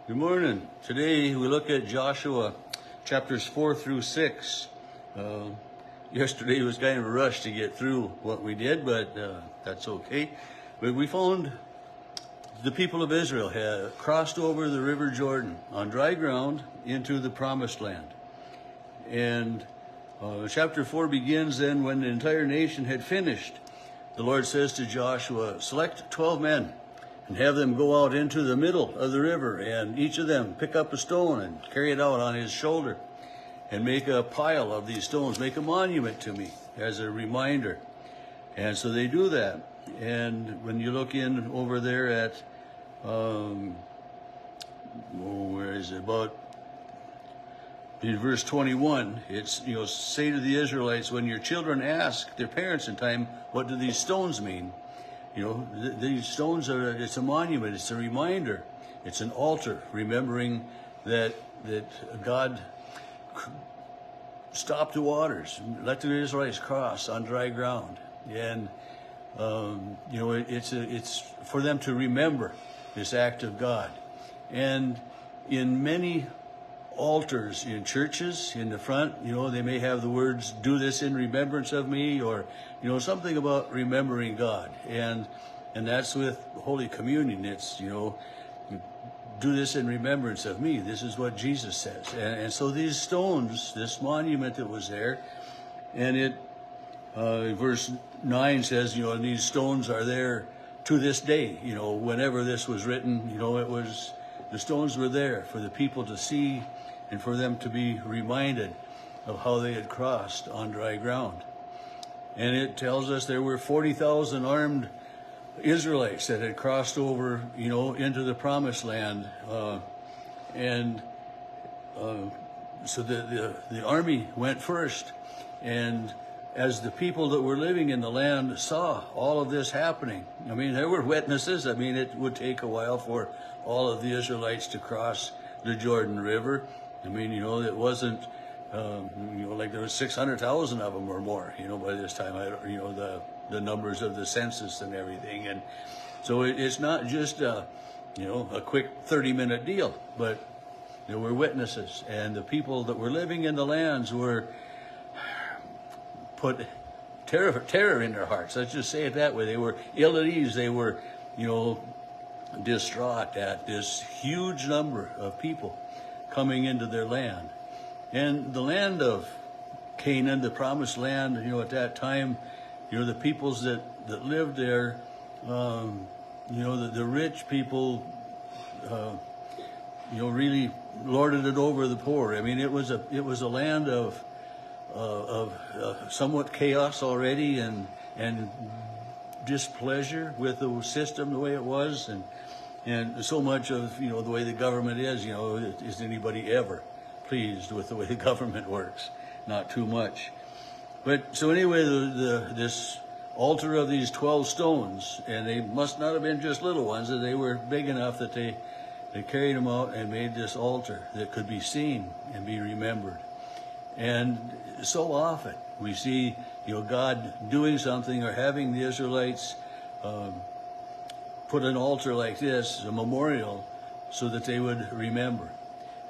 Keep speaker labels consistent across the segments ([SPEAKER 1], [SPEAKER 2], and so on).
[SPEAKER 1] Good morning. Today we look at Joshua chapters 4 through 6. Yesterday was kind of a rush to get through what we did, but that's okay. But we found the people of Israel had crossed over the River Jordan on dry ground into the Promised Land. And chapter 4 begins then when the entire nation had finished. The Lord says to Joshua, select 12 men and have them go out into the middle of the river, and each of them pick up a stone and carry it out on his shoulder and make a pile of these stones, make a monument to me as a reminder. And so they do that. And when you look in over there at, where is it, about in verse 21, it's, say to the Israelites, when your children ask their parents in time, what do these stones mean? These stones it's a monument, it's a reminder, it's an altar, remembering that God stopped the waters, let the Israelites cross on dry ground. And, it's for them to remember this act of God. And in many altars in churches, in the front, they may have the words, do this in remembrance of me, or, something about remembering God. And that's with Holy Communion. It's, do this in remembrance of me. This is what Jesus says. And so these stones, this monument that was there, and it, verse 9 says, these stones are there to this day. Whenever this was written, the stones were there for the people to see and for them to be reminded of how they had crossed on dry ground. And it tells us there were 40,000 armed Israelites that had crossed over, into the Promised Land. So the army went first. And as the people that were living in the land saw all of this happening, there were witnesses. It would take a while for all of the Israelites to cross the Jordan River. It wasn't, like there was 600,000 of them or more, by this time, the numbers of the census and everything. And so it's not just, a quick 30-minute deal, but there were witnesses, and the people that were living in the lands were put terror in their hearts. Let's just say it that way. They were ill at ease. They were, distraught at this huge number of people coming into their land. And the land of Canaan, the Promised Land, at that time, the peoples that lived there, the rich people, really lorded it over the poor. It was a land of somewhat chaos already, and displeasure with the system the way it was, and so much of the way the government is anybody ever pleased with the way the government works? Not too much. But so anyway, this altar of these 12 stones, and they must not have been just little ones, that they were big enough that they carried them out and made this altar that could be seen and be remembered. And so often we see God doing something, or having the Israelites put an altar like this, a memorial, so that they would remember.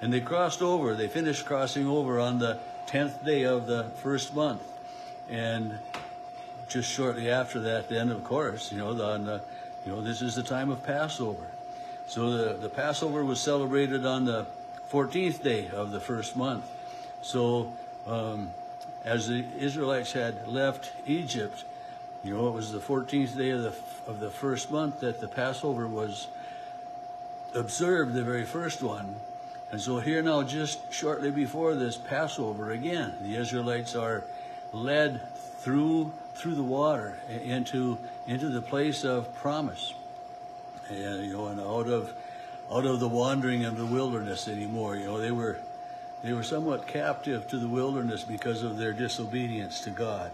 [SPEAKER 1] And they crossed over. They finished crossing over on the 10th day of the first month. And just shortly after that, then, of course, this is the time of Passover. So the Passover was celebrated on the 14th day of the first month. So as the Israelites had left Egypt, it was the 14th day of the first month that the Passover was observed, the very first one. And so here now, just shortly before this Passover, again, the Israelites are led through the water into the place of promise, and out of the wandering of the wilderness anymore. They were somewhat captive to the wilderness because of their disobedience to God.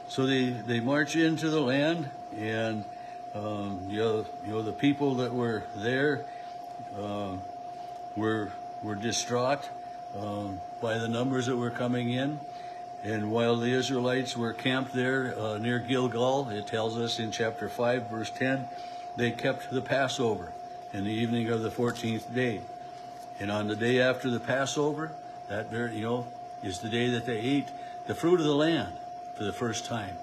[SPEAKER 1] So they march into the land, and the people that were there were distraught by the numbers that were coming in. And while the Israelites were camped there near Gilgal, it tells us in chapter 5, verse 10, they kept the Passover in the evening of the 14th day. And on the day after the Passover, that very, is the day that they ate the fruit of the land for the first time.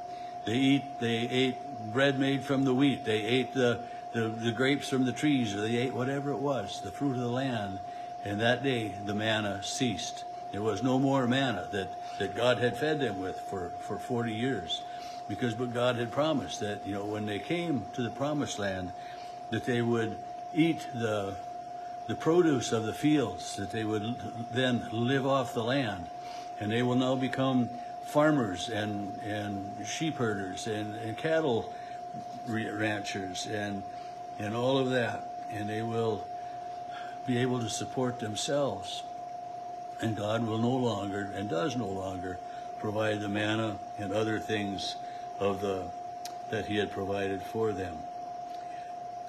[SPEAKER 1] They ate bread made from the wheat. They ate the grapes from the trees, or they ate whatever it was, the fruit of the land. And that day, the manna ceased. There was no more manna that God had fed them with for 40 years. But God had promised that, when they came to the promised land, that they would eat the produce of the fields, that they would then live off the land. And they will now become farmers and sheep herders and cattle ranchers and all of that. And they will be able to support themselves. And God will no longer, and does no longer, provide the manna and other things that he had provided for them.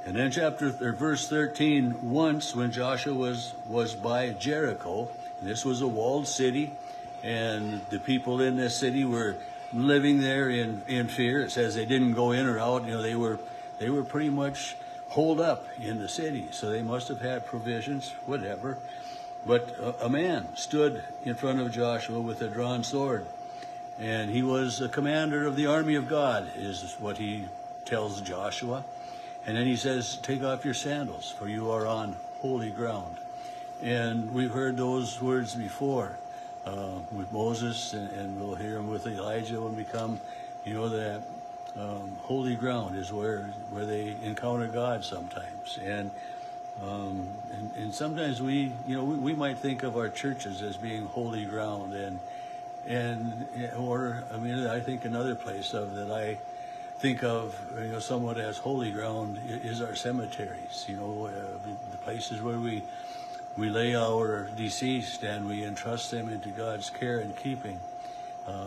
[SPEAKER 1] And then verse 13, once when Joshua was by Jericho, and this was a walled city, and the people in this city were living there in fear. It says they didn't go in or out. They were pretty much holed up in the city, so they must have had provisions, whatever. But a man stood in front of Joshua with a drawn sword, and he was a commander of the army of God, is what he tells Joshua. And then he says, take off your sandals, for you are on holy ground. And we've heard those words before with Moses, and we'll hear them with Elijah when we come. That holy ground is where they encounter God sometimes. And sometimes we might think of our churches as being holy ground, I think another place that I think of somewhat as holy ground is our cemeteries. The places where we lay our deceased and we entrust them into God's care and keeping,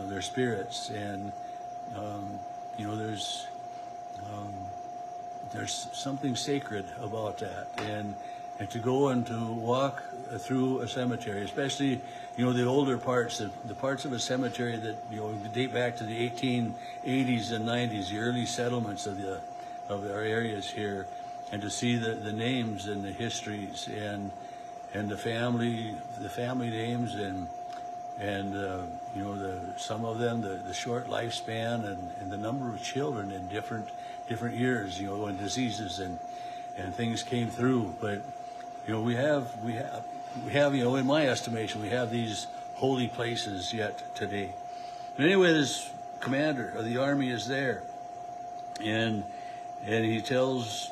[SPEAKER 1] their spirits. And there's something sacred about that, and to go and to walk through a cemetery, especially the older parts, the parts of a cemetery that date back to the 1880s and 90s, the early settlements of our areas here, and to see the names and the histories and the family names and some of them the short lifespan and the number of children in different years, when diseases and things came through. But we have in my estimation, we have these holy places yet today. But anyway, this commander of the army is there, and he tells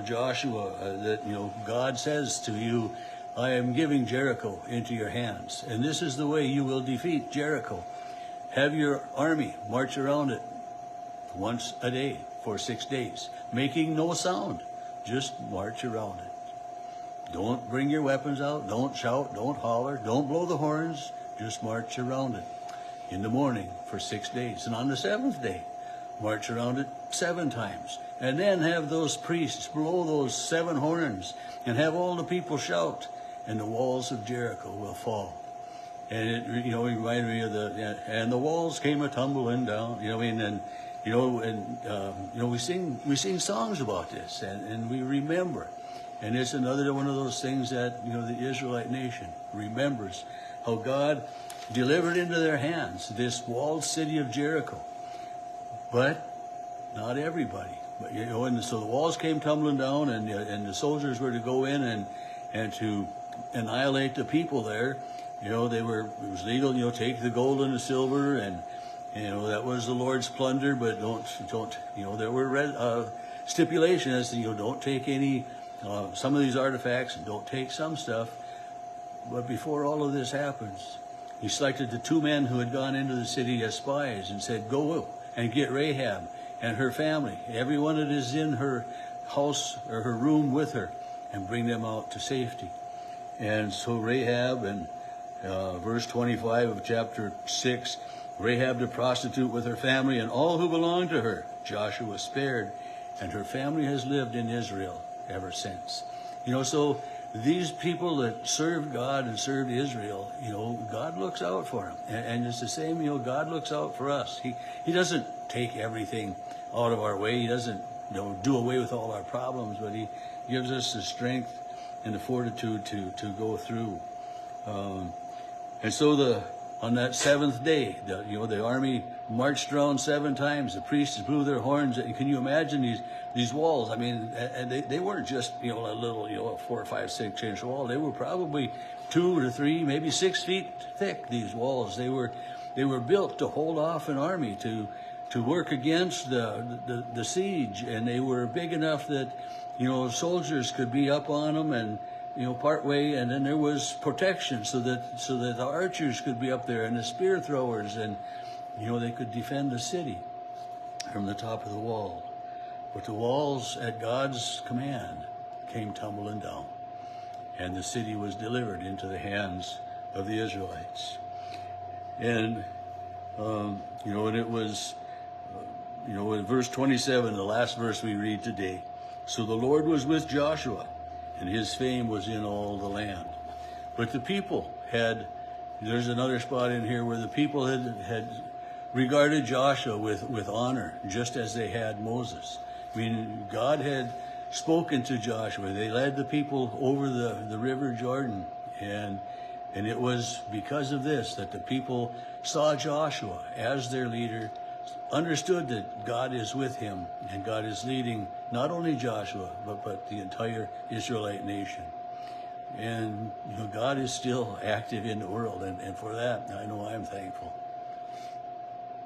[SPEAKER 1] Joshua that God says to you, I am giving Jericho into your hands, and this is the way you will defeat Jericho. Have your army march around it once a day for 6 days, making no sound. Just march around it. Don't bring your weapons out. Don't shout. Don't holler. Don't blow the horns. Just march around it in the morning for 6 days. And on the 7th day, march around it 7 times. And then have those priests blow those 7 horns and have all the people shout, and the walls of Jericho will fall. And it reminded me of and the walls came a-tumbling down. We sing songs about this, and we remember. And it's another one of those things that, the Israelite nation remembers how God delivered into their hands this walled city of Jericho. But not everybody. But, and so the walls came tumbling down, and the soldiers were to go in and to annihilate the people there. It was legal, take the gold and the silver, and, that was the Lord's plunder, but don't, there were stipulations as to, don't take any, some of these artifacts, and don't take some stuff. But before all of this happens, he selected the 2 men who had gone into the city as spies and said, go and get Rahab and her family, everyone that is in her house or her room with her, and bring them out to safety. And so Rahab, and verse 25 of chapter 6, Rahab the prostitute with her family and all who belonged to her, Joshua spared, and her family has lived in Israel ever since. So these people that served God and served Israel, God looks out for them. And it's the same, God looks out for us. He doesn't take everything out of our way. He doesn't, do away with all our problems, but he gives us the strength and the fortitude to go through. And so on that seventh day, the army marched around 7 times. The priests blew their horns. And can you imagine these walls? I mean, and they weren't just a little 4 or 5, 6 inch wall. They were probably 2 to 3, maybe 6 feet thick. These walls. They were built to hold off an army to work against the siege, and they were big enough that soldiers could be up on them and part way, and then there was protection so that the archers could be up there and the spear throwers, and they could defend the city from the top of the wall. But the walls, at God's command, came tumbling down, and the city was delivered into the hands of the Israelites. And and it was in verse 27, the last verse we read today. So the Lord was with Joshua, and his fame was in all the land. But the people there's another spot in here where the people had regarded Joshua with honor, just as they had Moses. I mean, God had spoken to Joshua. They led the people over the river Jordan, and it was because of this that the people saw Joshua as their leader, understood that God is with him, and God is leading not only Joshua, but the entire Israelite nation. And God is still active in the world, and for that, I know I'm thankful.